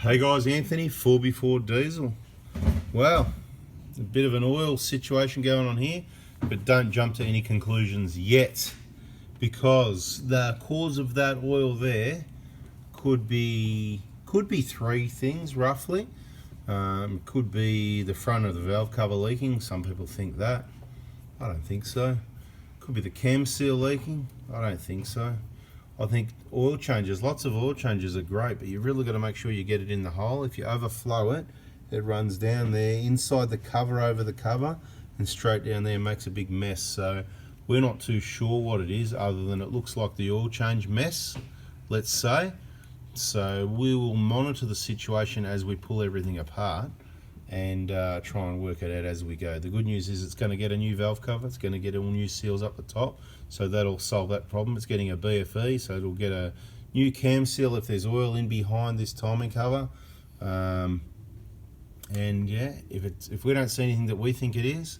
Hey guys, Anthony, 4x4 Diesel. Well, a bit of an oil situation going on here, but don't jump to any conclusions yet, because the cause of that oil there could be three things roughly. Could be the front of the valve cover leaking. Some people think that. I don't think so. Could be the cam seal leaking. I don't think so. I think oil changes, lots of oil changes are great, but you really got to make sure you get it in the hole. If you overflow it, it runs down there inside the cover, over the cover, and straight down there and makes a big mess. So we're not too sure what it is, other than it looks like the oil change mess, let's say. So we will monitor the situation as we pull everything apart and try and work it out as we go. The good news is it's going to get a new valve cover, it's going to get all new seals up the top, so that'll solve that problem. It's getting a BFE, so it'll get a new cam seal if there's oil in behind this timing cover. And yeah, if we don't see anything that we think it is,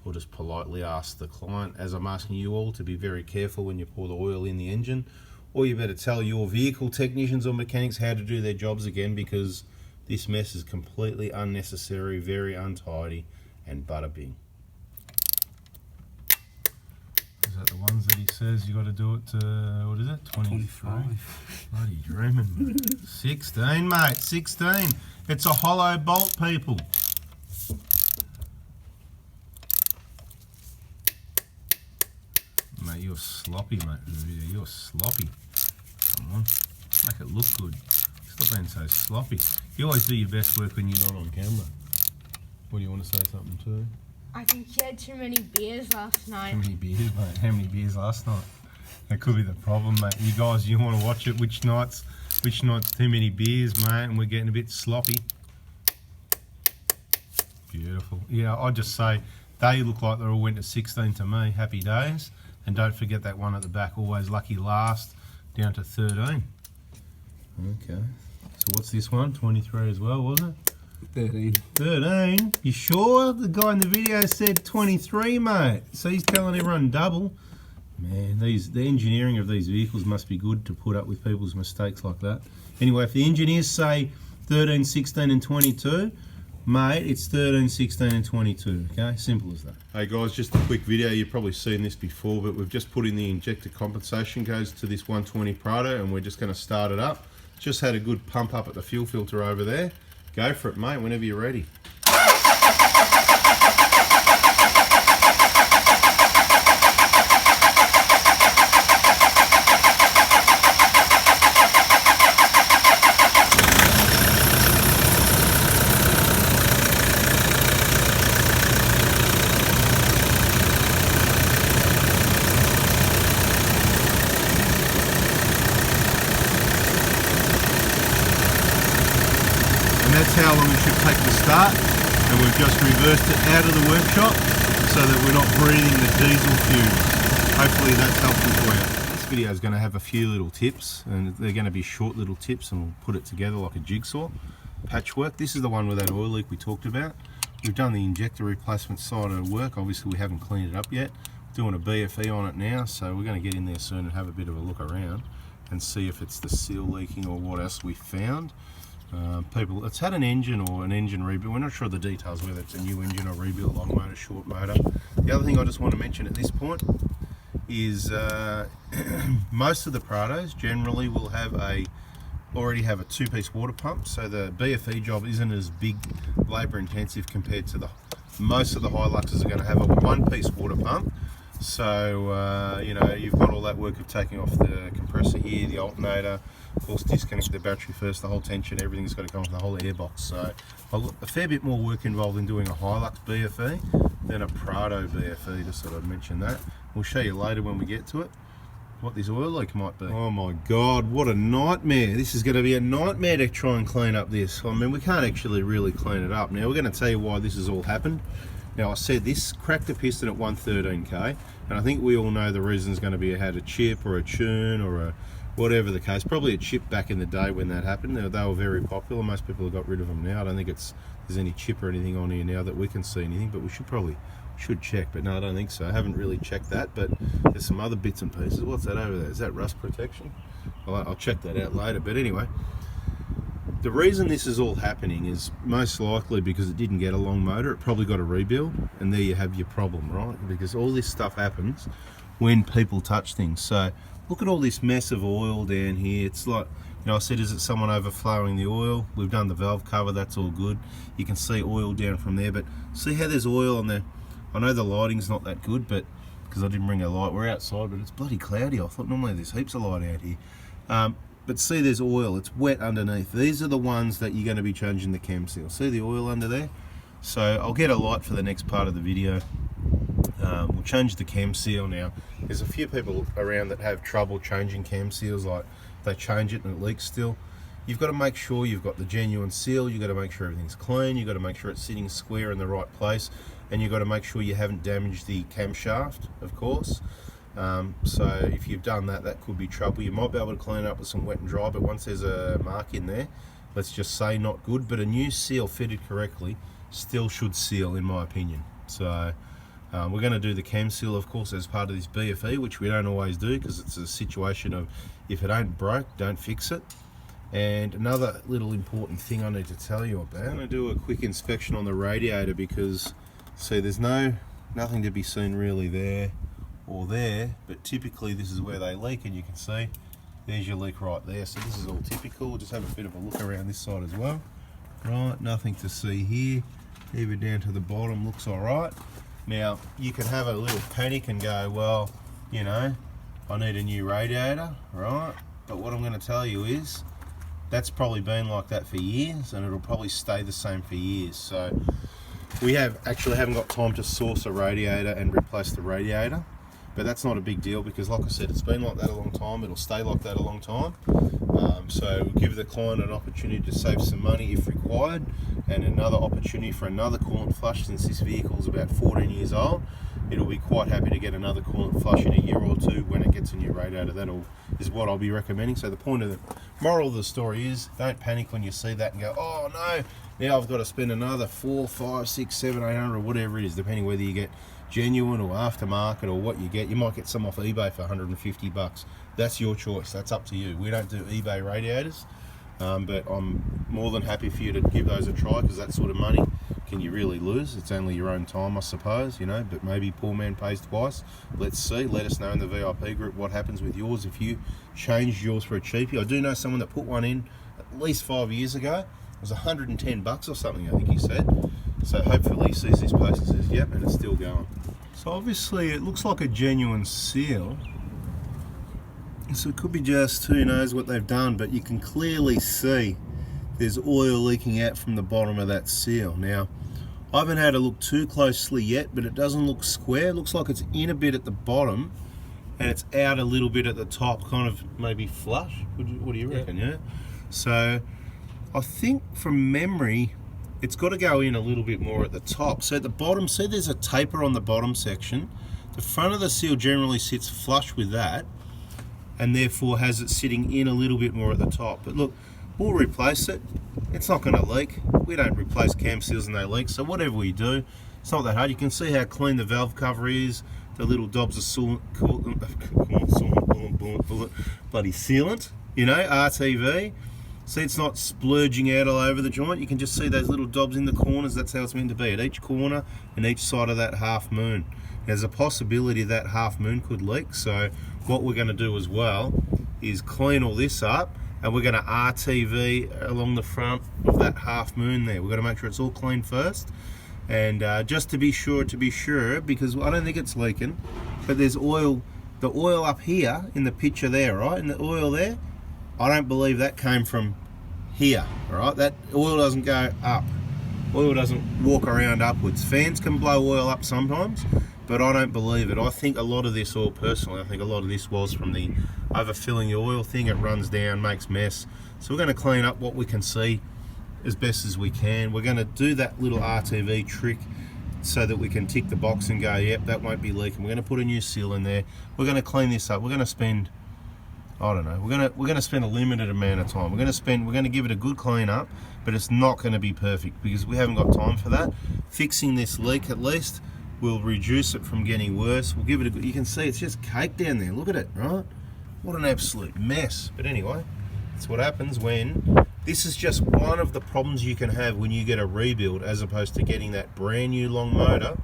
we'll just politely ask the client, as I'm asking you all, to be very careful when you pour the oil in the engine, or you better tell your vehicle technicians or mechanics how to do their jobs again, because this mess is completely unnecessary, very untidy, and bada bing. Is that the ones that he says you got to do it to, what is it, 25? Bloody dreaming. 16, mate, 16. It's a hollow bolt, people. Mate, you're sloppy, mate, in the video. You're sloppy. Come on, make it look good. Stop being so sloppy. You always do your best work when you're not on camera. What do you want to say something to? I think you had too many beers last night. How many beers, mate? How many beers last night? That could be the problem, mate. You guys, you want to watch it, which night's too many beers, mate, and we're getting a bit sloppy. Beautiful. Yeah, I'd just say they look like they all went to 16 to me. Happy days. And don't forget that one at the back, always lucky last, down to 13. Okay. So what's this one? 23 as well, wasn't it? 13. 13? You sure? The guy in the video said 23, mate. So he's telling everyone double. Man, the engineering of these vehicles must be good to put up with people's mistakes like that. Anyway, if the engineers say 13, 16 and 22, mate, it's 13, 16 and 22, okay? Simple as that. Hey guys, just a quick video. You've probably seen this before, but we've just put in the injector compensation goes to this 120 Prado, and we're just going to start it up. Just had a good pump up at the fuel filter over there. Go for it, mate, whenever you're ready. That's how long it should take to start, and we've just reversed it out of the workshop so that we're not breathing the diesel fumes. Hopefully that's helpful for you. This video is going to have a few little tips, and they're going to be short little tips, and we'll put it together like a jigsaw patchwork. This is the one with that oil leak we talked about. We've done the injector replacement side of the work. Obviously we haven't cleaned it up yet. Doing a BFE on it now, so we're going to get in there soon and have a bit of a look around and see if it's the seal leaking or what else we found. People, it's had an engine or an engine rebuild. We're not sure of the details, whether it's a new engine or rebuild, long motor, short motor. The other thing I just want to mention at this point is most of the Prados generally will have already have a two-piece water pump, so the BFE job isn't as big, labour intensive compared to most of the Hiluxes are going to have a one-piece water pump. So you know, you've got all that work of taking off the compressor here, the alternator, of course disconnect the battery first, the whole tension, everything's got to come off the whole airbox. So a fair bit more work involved in doing a Hilux BFE than a Prado BFE, just sort of mention that. We'll show you later when we get to it what this oil leak might be. Oh my god, what a nightmare. This is going to be a nightmare to try and clean up this. I mean, we can't actually really clean it up. Now we're going to tell you why this has all happened. Now I said this cracked the piston at 113k, and I think we all know the reason is going to be it had a chip or a tune or a whatever the case. Probably a chip back in the day when that happened. They were very popular. Most people have got rid of them now. I don't think there's any chip or anything on here now that we can see anything, but we should check, but no, I don't think so. I haven't really checked that, but there's some other bits and pieces. What's that over there? Is that rust protection? I'll check that out later, but anyway, The reason this is all happening is most likely because it didn't get a long motor. It probably got a rebuild, and there you have your problem, right? Because all this stuff happens when people touch things. So look at all this mess of oil down here. It's like, you know, I said, is it someone overflowing the oil? We've done the valve cover, that's all good. You can see oil down from there, but see how there's oil on there. I know the lighting's not that good, but because I didn't bring a light, we're outside, but it's bloody cloudy. I thought normally there's heaps of light out here. But see, there's oil, it's wet underneath. These are the ones that you're going to be changing the cam seal. See the oil under there? So I'll get a light for the next part of the video. We'll change the cam seal now. There's a few people around that have trouble changing cam seals, like they change it and it leaks still. You've got to make sure you've got the genuine seal, you've got to make sure everything's clean, you've got to make sure it's sitting square in the right place, and you've got to make sure you haven't damaged the camshaft, of course. So if you've done that, that could be trouble. You might be able to clean it up with some wet and dry, but once there's a mark in there, let's just say not good. But a new seal fitted correctly still should seal, in my opinion. So we're going to do the cam seal, of course, as part of this BFE, which we don't always do because it's a situation of if it ain't broke, don't fix it. And another little important thing I need to tell you about, I'm going to do a quick inspection on the radiator because, see, there's nothing to be seen really there or there, but typically this is where they leak, and you can see there's your leak right there. So this is all typical. We'll just have a bit of a look around this side as well. Right, nothing to see here. Even down to the bottom looks all right. Now you can have a little panic and go, well, you know, I need a new radiator, right? But what I'm going to tell you is that's probably been like that for years, and it'll probably stay the same for years. So we actually haven't got time to source a radiator and replace the radiator. But that's not a big deal because, like I said, it's been like that a long time. It'll stay like that a long time. So we'll give the client an opportunity to save some money if required, and another opportunity for another coolant flush. Since this vehicle is about 14 years old, it'll be quite happy to get another coolant flush in a year or two when it gets a new radiator. That is what I'll be recommending. So the point of the moral of the story is, don't panic when you see that and go, oh no, now I've got to spend another 4, 5, 6, 7, 800 or whatever it is, depending whether you get genuine or aftermarket or what you get. You might get some off eBay for 150 bucks. That's your choice. That's up to you. We don't do eBay radiators, but I'm more than happy for you to give those a try, because that sort of money can you really lose? It's only your own time, I suppose, you know, but maybe poor man pays twice. Let's see. Let us know in the VIP group what happens with yours if you change yours for a cheapie. I do know someone that put one in at least 5 years ago. It was 110 bucks or something, I think he said. So hopefully he sees this post and says, yep, and it's still going. So obviously it looks like a genuine seal. So it could be just, who knows what they've done, but you can clearly see there's oil leaking out from the bottom of that seal. Now, I haven't had a look too closely yet, but it doesn't look square. It looks like it's in a bit at the bottom and it's out a little bit at the top, kind of maybe flush. What do you reckon, yeah? So I think from memory, it's got to go in a little bit more at the top. So at the bottom, see there's a taper on the bottom section. The front of the seal generally sits flush with that, and therefore has it sitting in a little bit more at the top. But look, we'll replace it. It's not going to leak. We don't replace cam seals and they leak, so whatever we do, it's not that hard. You can see how clean the valve cover is, the little dobs of bloody sealant, you know, RTV. See, it's not splurging out all over the joint. You can just see those little dobs in the corners. That's how it's meant to be, at each corner and each side of that half moon. There's a possibility that half moon could leak, so what we're going to do as well is clean all this up, and we're going to RTV along the front of that half moon there. We're going to make sure it's all clean first, and just to be sure, because I don't think it's leaking, but there's oil, the oil up here in the picture there, right, and the oil there, I don't believe that came from here, right? That oil doesn't go up. Oil doesn't walk around upwards. Fans can blow oil up sometimes, but I don't believe it. I think a lot of this oil, personally, I think a lot of this was from the overfilling the oil thing. It runs down, makes mess. So we're going to clean up what we can see as best as we can. We're going to do that little RTV trick so that we can tick the box and go, yep, that won't be leaking. We're going to put a new seal in there. We're going to clean this up. We're going to spend, I don't know, we're going to spend a limited amount of time. We're going to give it a good clean up, but it's not going to be perfect because we haven't got time for that. Fixing this leak at least will reduce it from getting worse. We'll give it a good, you can see it's just caked down there. Look at it, right? What an absolute mess. But anyway, that's what happens when This is just one of the problems you can have when you get a rebuild as opposed to getting that brand new long motor.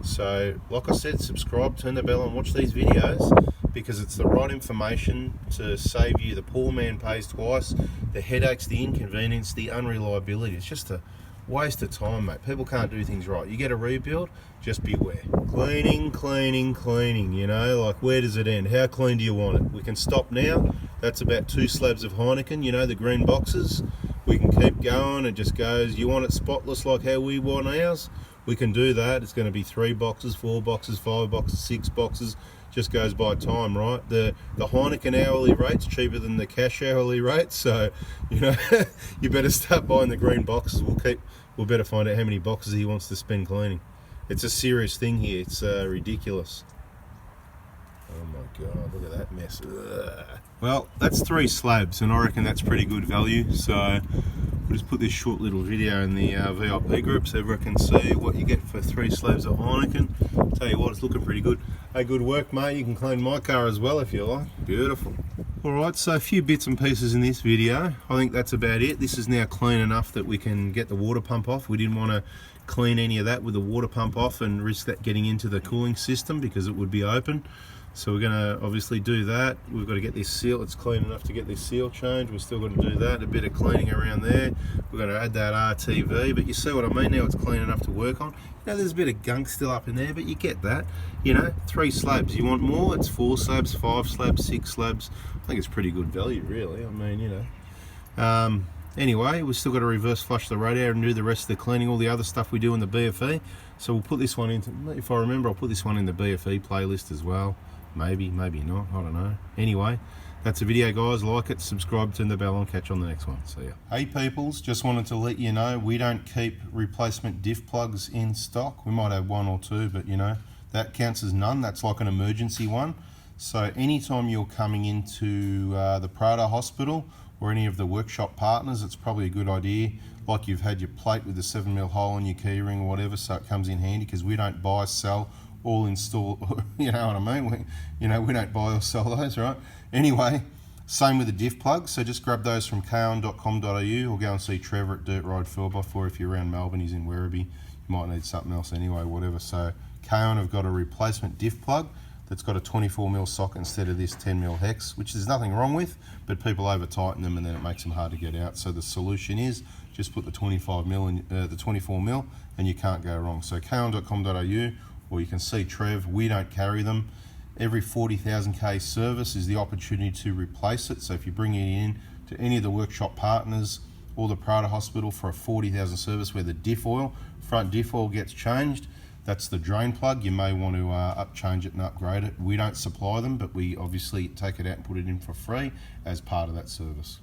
So like I said, subscribe, turn the bell and watch these videos, because it's the right information to save you. The poor man pays twice, the headaches, the inconvenience, the unreliability. It's just a waste of time, mate. People can't do things right. You get a rebuild, just beware. Cleaning, cleaning, cleaning, you know, like where does it end? How clean do you want it? We can stop now. That's about 2 slabs of Heineken, you know, the green boxes. We can keep going. It just goes, you want it spotless like how we want ours? We can do that. It's going to be 3 boxes, 4 boxes, 5 boxes, 6 boxes. Just goes by time, right? The Heineken hourly rate's cheaper than the cash hourly rate, so you know you better start buying the green boxes. We'll better find out how many boxes he wants to spend cleaning. It's a serious thing here. It's ridiculous. Oh my god, look at that mess. Ugh. Well, that's 3 slabs, and I reckon that's pretty good value. So we'll just put this short little video in the VIP group so everyone can see what you get for 3 slabs of Heineken. Tell you what, it's looking pretty good. Hey, good work, mate. You can clean my car as well if you like. Beautiful. Alright, so a few bits and pieces in this video. I think that's about it. This is now clean enough that we can get the water pump off. We didn't want to clean any of that with the water pump off and risk that getting into the cooling system because it would be open. So we're going to obviously do that. We've got to get this seal. It's clean enough to get this seal changed. We're still going to do that. A bit of cleaning around there. We're going to add that RTV. But you see what I mean now? It's clean enough to work on. You know, there's a bit of gunk still up in there, but you get that. You know, 3 slabs. You want more? It's 4 slabs, 5 slabs, 6 slabs. I think it's pretty good value, really. I mean, you know. Anyway, we've still got to reverse flush the radiator and do the rest of the cleaning, all the other stuff we do in the BFE. So we'll put this one into, if I remember, I'll put this one in the BFE playlist as well. Maybe, maybe not, I don't know. Anyway, that's the video, guys. Like it, subscribe, turn the bell on, catch you on the next one. See ya. Hey peoples, just wanted to let you know we don't keep replacement diff plugs in stock. We might have 1 or 2, but you know, that counts as none. That's like an emergency one. So anytime you're coming into the Prado Hospital or any of the workshop partners, it's probably a good idea, like you've had your plate with the 7mm hole in your keyring or whatever, so it comes in handy, because we don't buy, sell, all install, you know what I mean? We don't buy or sell those, right? Anyway, same with the diff plugs, so just grab those from kaon.com.au or go and see Trevor at Dirt Ride 4x4 if you're around Melbourne. He's in Werribee. You might need something else anyway, whatever. So Kaon have got a replacement diff plug that's got a 24mm socket instead of this 10mm hex, which there's nothing wrong with, but people over tighten them and then it makes them hard to get out. So the solution is just put the 25mm in the 24mm and you can't go wrong. So kaon.com.au, or you can see Trev. We don't carry them. Every 40,000k service is the opportunity to replace it. So if you bring it in to any of the workshop partners or the Prado Hospital for a 40,000 service where the diff oil, front diff oil gets changed, that's the drain plug. You may want to change it and upgrade it. We don't supply them, but we obviously take it out and put it in for free as part of that service.